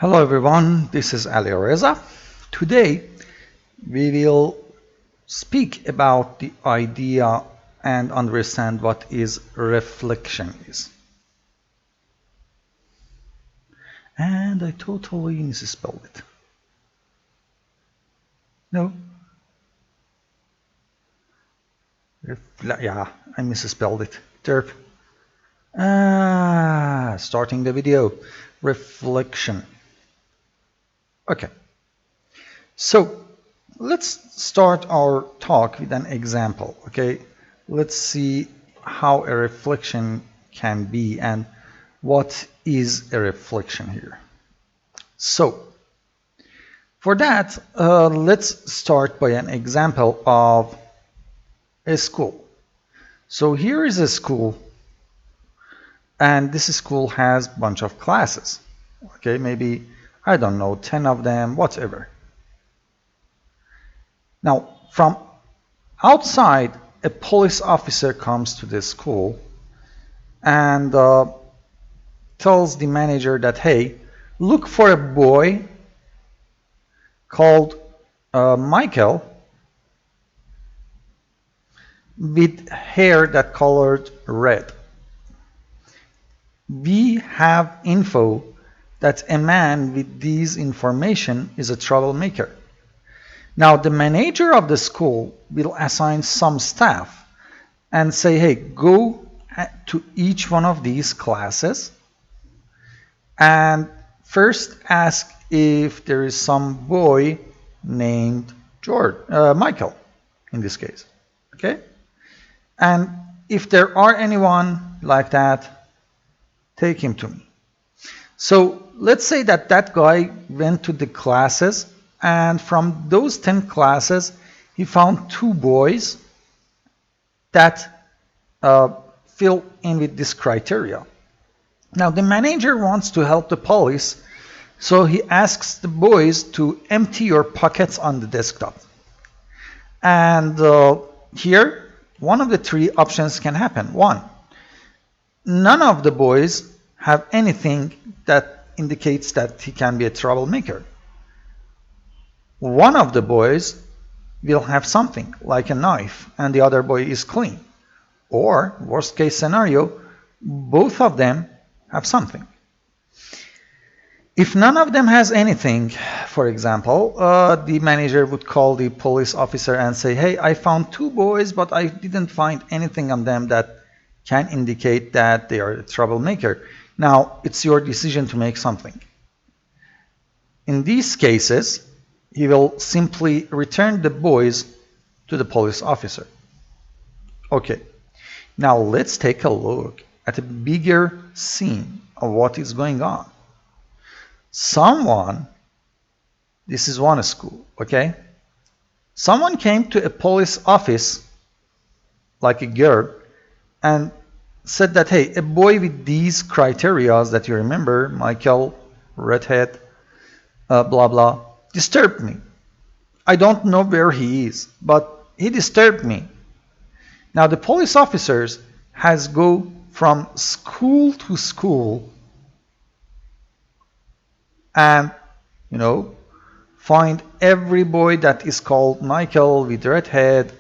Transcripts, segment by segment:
Hello everyone, this is Ali Reza. Today we will speak about the idea and understand what is reflection is. And I totally misspelled it. No. Yeah, I misspelled it. Derp. Starting the video. Reflection. Okay. So let's start our talk with an example. Okay. Let's see how a reflection can be and what is a reflection here. So for that, let's start by an example of a school. So here is a school, and this school has a bunch of classes. Okay, maybe, I don't know, 10 of them, whatever. Now, from outside, a police officer comes to the school and tells the manager that, hey, look for a boy called Michael with hair that colored red. We have info that a man with these information is a troublemaker. Now the manager of the school will assign some staff and say, hey, go to each one of these classes and first ask if there is some boy named Michael in this case. Okay? And if there are anyone like that, take him to me. So let's say that that guy went to the classes, and from those 10 classes, he found 2 boys that fill in with this criteria. Now the manager wants to help the police, so he asks the boys to empty your pockets on the desktop. And here, one of the 3 options can happen. 1, none of the boys have anything that indicates that he can be a troublemaker. One of the boys will have something like a knife and the other boy is clean. Or, worst case scenario, both of them have something. If none of them has anything, for example, the manager would call the police officer and say, hey, I found 2 boys, but I didn't find anything on them that can indicate that they are a troublemaker. Now, it's your decision to make something. In these cases, he will simply return the boys to the police officer. Okay, now let's take a look at a bigger scene of what is going on. This is one school, okay? Someone came to a police office, like a girl, and said that, hey, a boy with these criteria that you remember, Michael, redhead, blah, blah, disturbed me. I don't know where he is, but he disturbed me. Now the police officers has go from school to school and, find every boy that is called Michael with red head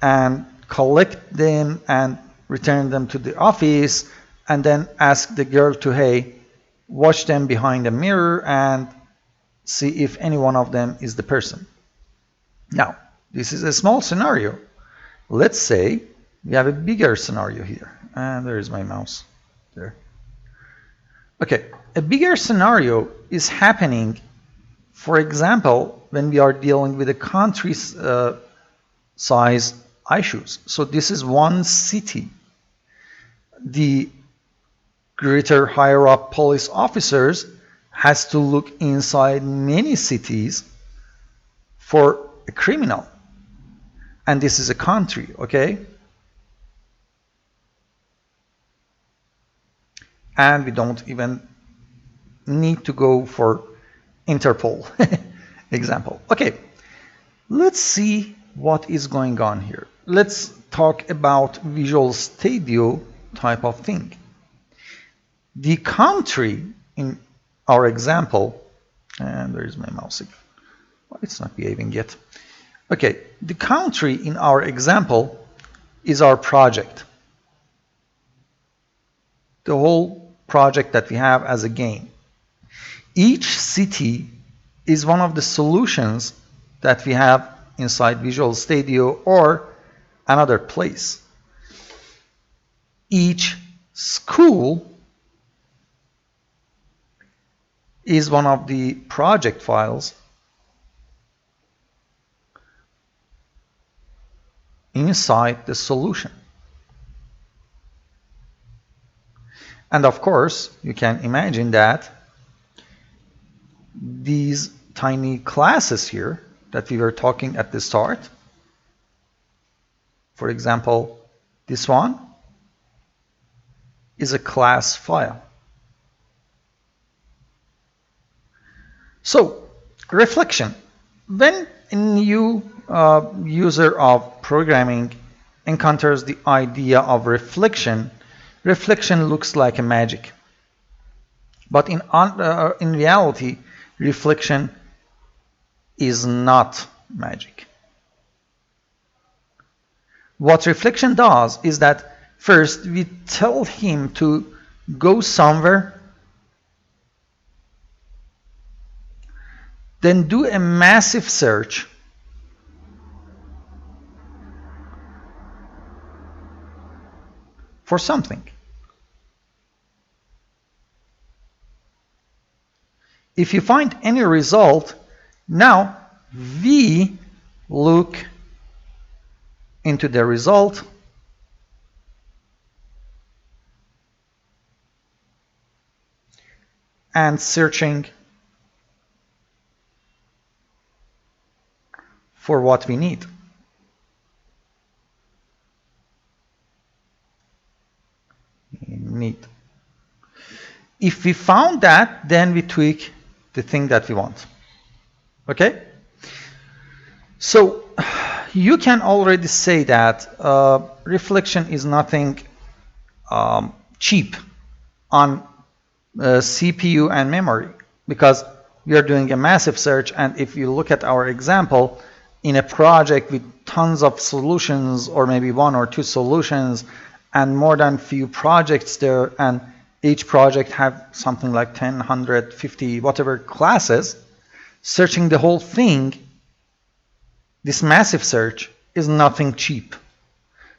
and collect them and return them to the office and then ask the girl to, hey, watch them behind a mirror and see if any one of them is the person. Now, this is a small scenario. Let's say we have a bigger scenario here. And there is my mouse there. Okay, a bigger scenario is happening, for example, when we are dealing with a country's size issues. So this is one city. The greater higher up police officers has to look inside many cities for a criminal. And this is a country, okay? And we don't even need to go for Interpol example. Okay, let's see what is going on here. Let's talk about Visual Studio type of thing. The country in our example And there is my mouse again. Well, it's not behaving yet. Okay, the country in our example is our project. The whole project that we have as a game. Each city is one of the solutions that we have inside Visual Studio or another place. Each school is one of the project files inside the solution. And of course, you can imagine that these tiny classes here that we were talking at the start, for example, this one is a class file. So, reflection. When a new user of programming encounters the idea of reflection, reflection looks like a magic. But in reality, reflection is not magic. What reflection does is that first we tell him to go somewhere, then do a massive search for something. If you find any result, now we look into the result and searching for what we need. If we found that, then we tweak the thing that we want. Okay? So you can already say that reflection is nothing cheap on CPU and memory, because we are doing a massive search, and if you look at our example in a project with tons of solutions, or maybe one or two solutions and more than few projects there, and each project have something like 10, 100, 50, whatever classes, searching the whole thing, this massive search is nothing cheap.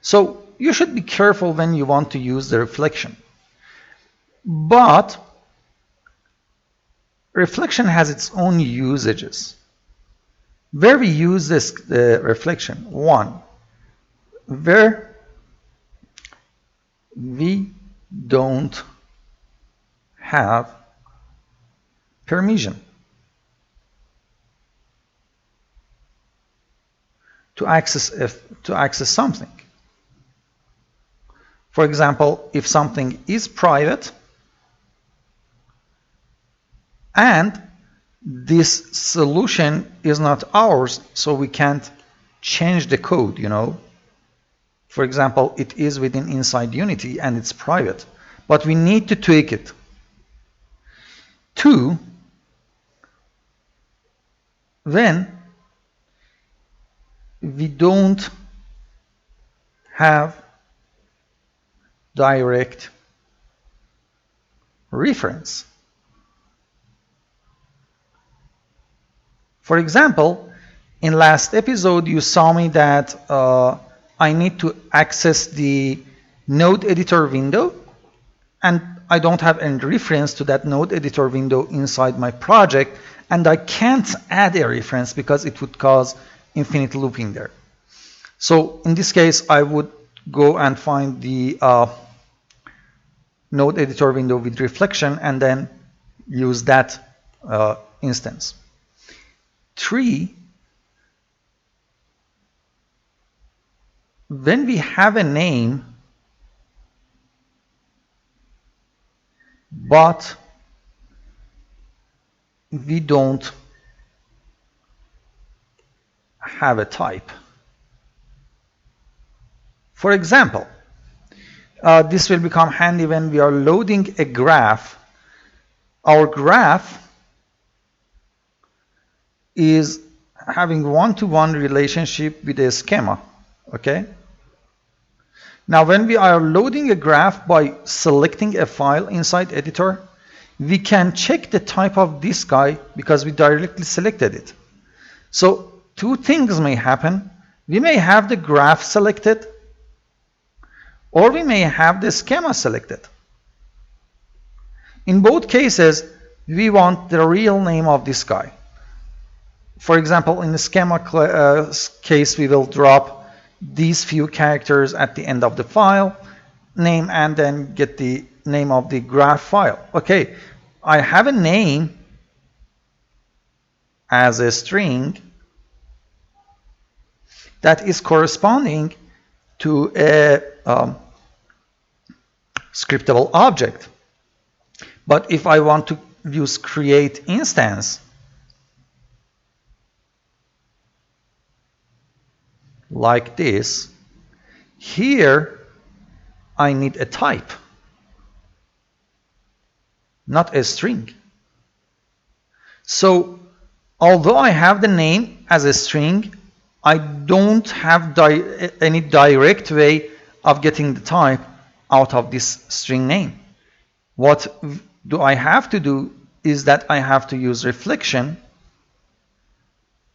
So you should be careful when you want to use the reflection. But reflection has its own usages. Where we use this reflection, one, where we don't have permission to access something. For example, if something is private and this solution is not ours, so we can't change the code, you know. For example, it is within inside Unity and it's private, but we need to tweak it. Two, when we don't have direct reference. For example, in last episode you saw me that I need to access the node editor window, and I don't have any reference to that node editor window inside my project, and I can't add a reference because it would cause infinite looping there. So in this case, I would go and find the node editor window with reflection and then use that instance. 3, when we have a name but we don't have a type. For example, this will become handy when we are loading a graph. Our graph is having one-to-one relationship with a schema. Okay. Now, when we are loading a graph by selecting a file inside editor, we can check the type of this guy because we directly selected it. So two things may happen. We may have the graph selected, or we may have the schema selected. In both cases, we want the real name of this guy. For example, in the schema case, we will drop these few characters at the end of the file name and then get the name of the graph file. Okay, I have a name as a string that is corresponding to a scriptable object. But if I want to use create instance, like this, here I need a type, not a string. So although I have the name as a string, I don't have any direct way of getting the type out of this string name. What do I have to do is that I have to use reflection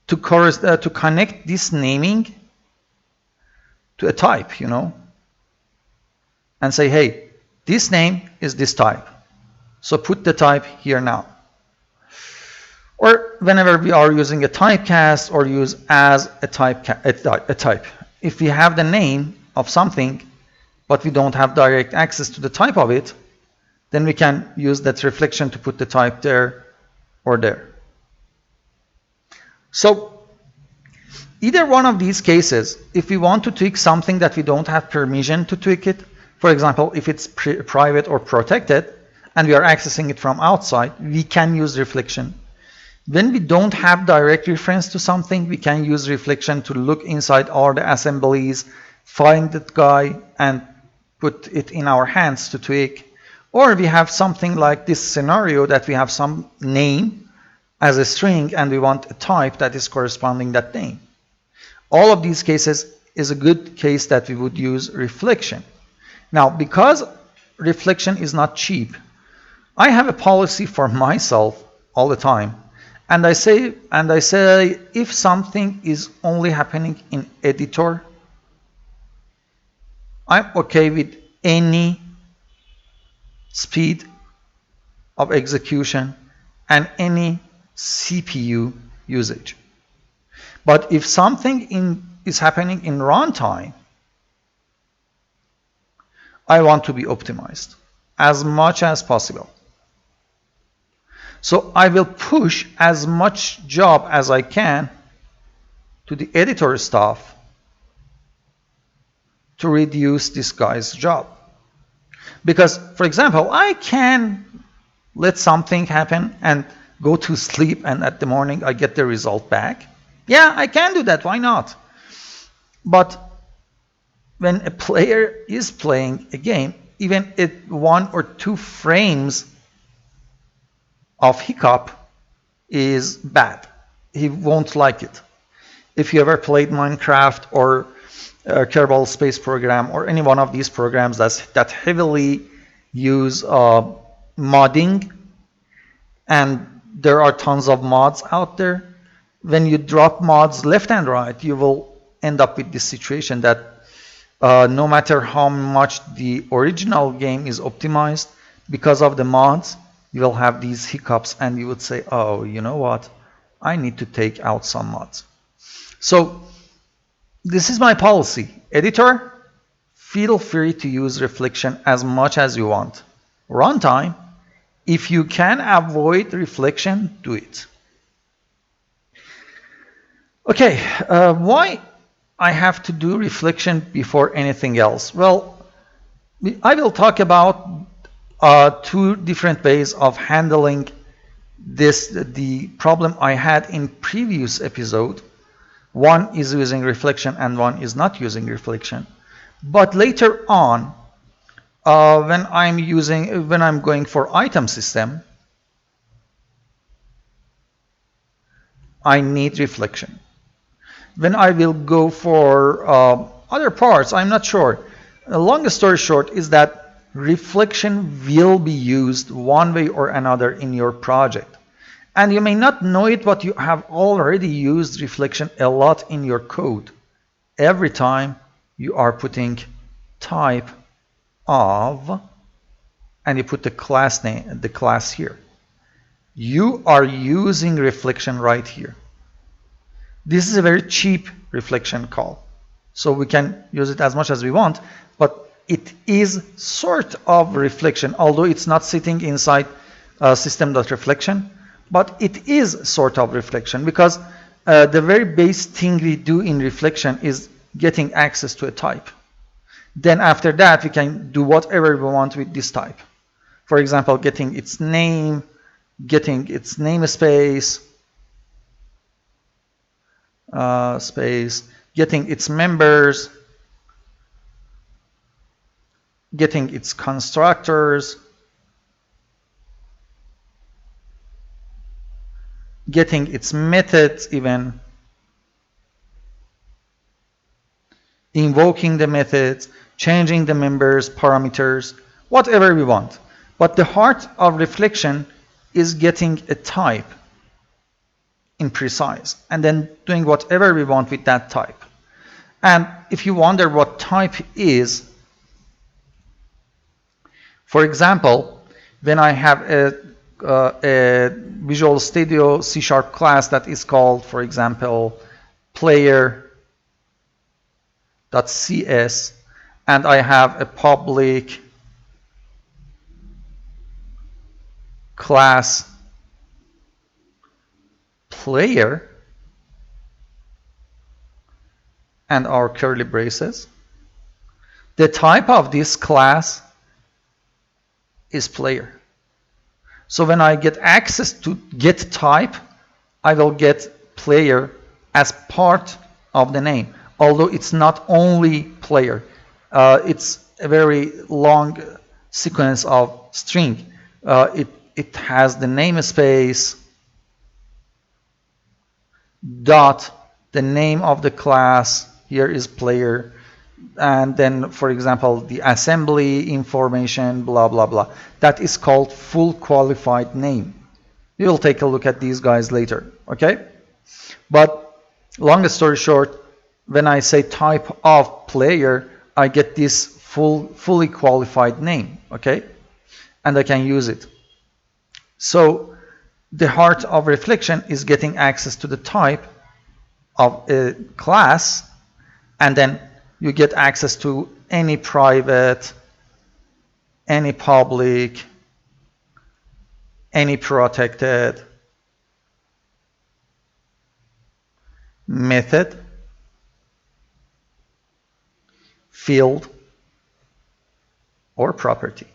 to connect this naming to a type, you know, and say, hey, this name is this type, so put the type here now. Or whenever we are using a typecast or use as a type, if we have the name of something but we don't have direct access to the type of it, then we can use that reflection to put the type there or there. So either one of these cases, if we want to tweak something that we don't have permission to tweak it, for example, if it's private or protected and we are accessing it from outside, we can use reflection. When we don't have direct reference to something, we can use reflection to look inside all the assemblies, find that guy and put it in our hands to tweak. Or we have something like this scenario that we have some name as a string and we want a type that is corresponding that name. All of these cases is a good case that we would use reflection. Now, because reflection is not cheap, I have a policy for myself all the time. And I say if something is only happening in editor, I'm okay with any speed of execution and any CPU usage. But if something is happening in runtime, I want to be optimized as much as possible. So I will push as much job as I can to the editor staff to reduce this guy's job. Because, for example, I can let something happen and go to sleep and at the morning I get the result back. Yeah, I can do that. Why not? But when a player is playing a game, even at 1 or 2 frames of hiccup is bad. He won't like it. If you ever played Minecraft or Kerbal Space Program or any one of these programs that heavily use modding, and there are tons of mods out there, when you drop mods left and right, you will end up with this situation that no matter how much the original game is optimized, because of the mods, you will have these hiccups and you would say, oh, you know what? I need to take out some mods. So this is my policy. Editor, feel free to use reflection as much as you want. Runtime, if you can avoid reflection, do it. Okay, why I have to do reflection before anything else? Well, I will talk about 2 different ways of handling the problem I had in previous episode. One is using reflection and one is not using reflection. But later on, when I'm going for item system, I need reflection. When I will go for other parts, I'm not sure. The long story short is that reflection will be used one way or another in your project. And you may not know it, but you have already used reflection a lot in your code. Every time you are putting type of, and you put the class name, the class here, you are using reflection right here. This is a very cheap reflection call, so we can use it as much as we want, but it is sort of reflection, although it's not sitting inside system.reflection, but it is sort of reflection, because the very base thing we do in reflection is getting access to a type. Then after that, we can do whatever we want with this type. For example, getting its name, getting its namespace, getting its members, getting its constructors, getting its methods even, invoking the methods, changing the members, parameters, whatever we want. But the heart of reflection is getting a type in precise and then doing whatever we want with that type. And if you wonder what type is, for example, when I have a Visual Studio C# class that is called, for example, player.cs, and I have a public class player and our curly braces, the type of this class is player. So when I get access to get type, I will get player as part of the name, although it's not only player. It's a very long sequence of string. It has the namespace dot the name of the class, here is player, and then, for example, the assembly information, blah, blah, blah. That is called full qualified name. We will take a look at these guys later, okay? But long story short, when I say type of player, I get this fully qualified name, okay? And I can use it. So the heart of reflection is getting access to the type of a class, and then you get access to any private, any public, any protected method, field, or property.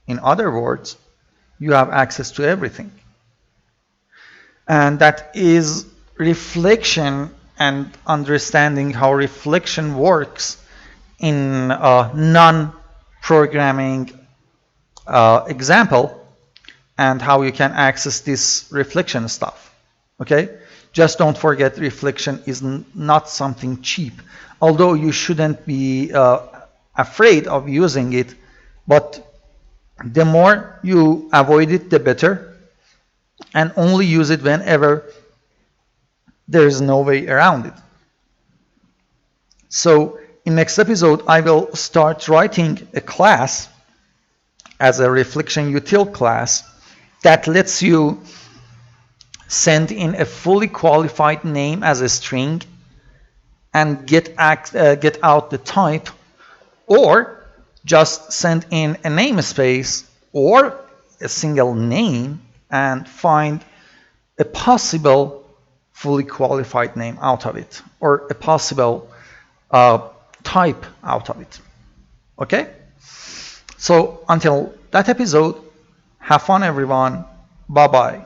In other words, you have access to everything. And that is reflection and understanding how reflection works in a non-programming example, and how you can access this reflection stuff. Okay? Just don't forget, reflection is not something cheap, although you shouldn't be afraid of using it, but the more you avoid it, the better, and only use it whenever there is no way around it. So in next episode, I will start writing a class as a reflection util class that lets you send in a fully qualified name as a string and get out the type, or just send in a namespace or a single name and find a possible fully qualified name out of it, or a possible type out of it. Okay? So until that episode, have fun everyone. Bye-bye.